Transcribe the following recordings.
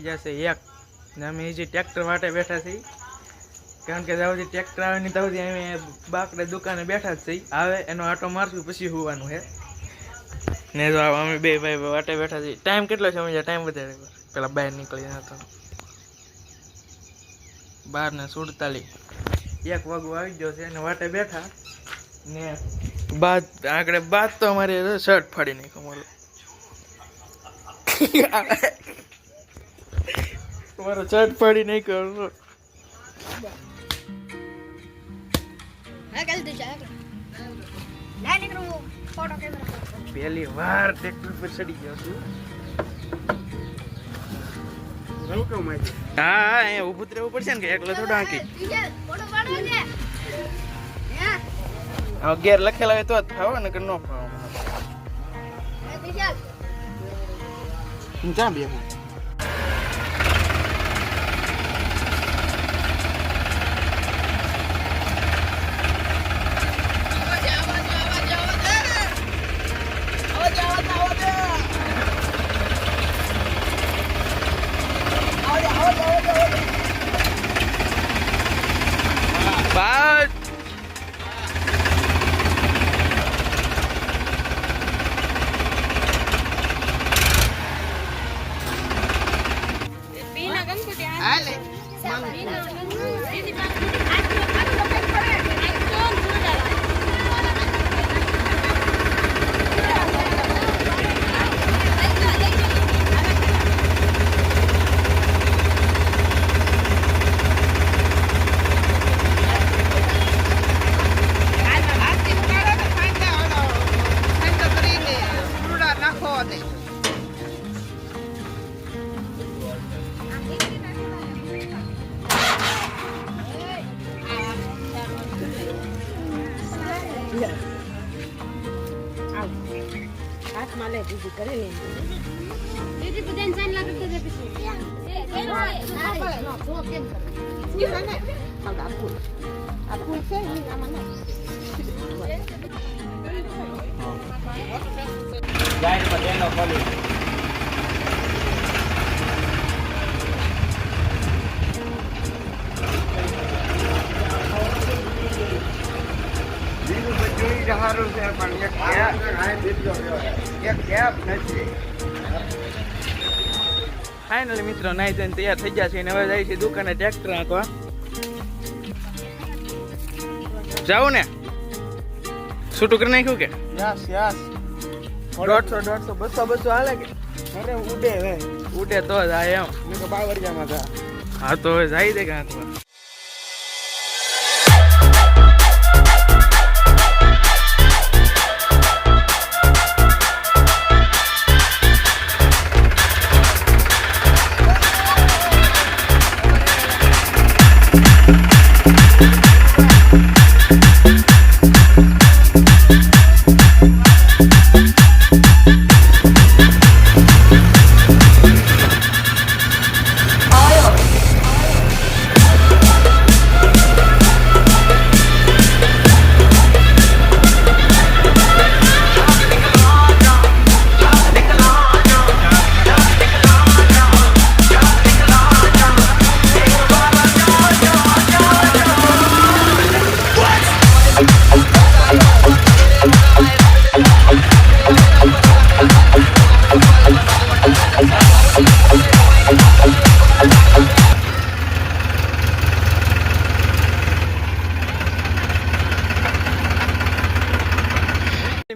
વાગી જશે 1 ને અમે હજી ટ્રેક્ટર વાટે બેઠા છીએ કારણ કે જ્યાં સુધી ટ્રેક્ટર આવે ને ત્યાં સુધી અમે બાકડે દુકાને બેઠા જ છીએ આવે એનો આટો મારશું પછી હોવાનું છે ને જો અમે બે ભાઈ વાટે બેઠા છીએ ટાઈમ કેટલો છે અમે ટાઈમ વધારે પેલા બહાર નીકળી હતો 12:47 1 વાગો આવી ગયો છે અને વાટે બેઠા ને બાદ આગળ બાદ તો અમારે શર્ટ ફાડી નાખ્યો મારો મારો શર્ટ ફાડી નાખ્યો પહેલી વાર ટ્રેક્ટર પર ચડી ગયો છું હા અહીંયા ઊભું જ રહેવું પડશે ને કે એકલો થોડો આંકી ગેર લખેલા હોય તો જ ફાવો ને કે ન ફાવો ક્યાં બે બસ હાથમાં લે બીજી કરી લે દીદી બધાને સાઈન લાગે તો પછી આ ફૂલ છે ને આમાં ના જાય પર એનો ખોલી હારું છે પણ એક કેપ નથી ફાઇનલી મિત્રો નાઈ ધોઈને તૈયાર થઈ ગયા છે અને હવે જાય છે દુકાને ટ્રેક્ટર આંકવા જાવું ને છૂટું કરી નાખ્યું કે યસ યસ 150 200 હાલે કે અરે ઉડે તો જ આ એમ મેં તો બાવરિયામાં જા હા તો હવે જાય દે કે આંકવા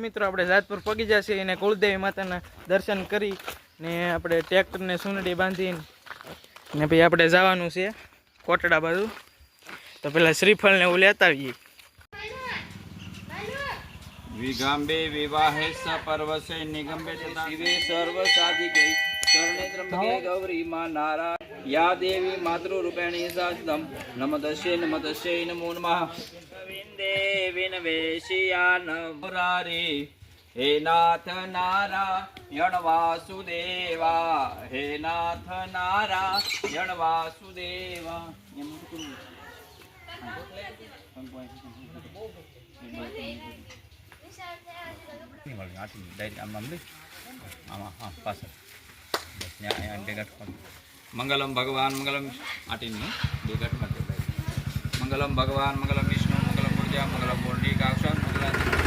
મિત્રો આપણે જાતપુર પગી જશે અને કુળદેવી માતાના દર્શન કરી ને આપણે ટ્રેક્ટરને સુનડી બાંધીને ને પછી આપણે જવાનું છે કોટડા બાજુ તો પેલા શ્રીફળ ને એવું લેતા આવીએ વિગાંબે વિવાહે સ પર્વસે નિગંબે તથા શિવે સર્વ સાધિકે શરણે ત્રંબકે ગૌરી માં નારા યા દેવી માતૃરૂપેણી સાસ્તમ નમદસ્ય નમો નમઃ વિંદે વિનવેશિયાન મુરારે હે નાથ નારાયણ વાસુદેવા હે નાથ નારાયણ વાસુદેવા મંગલમ ભગવાન મંગલમ આટીનું બે ઘટ માટે મંગલમ ભગવાન મંગલમ વિષ્ણુ મંગલમ ઉર્જા મંગલમ પૂર્ણિકાક્ષ મંગલમ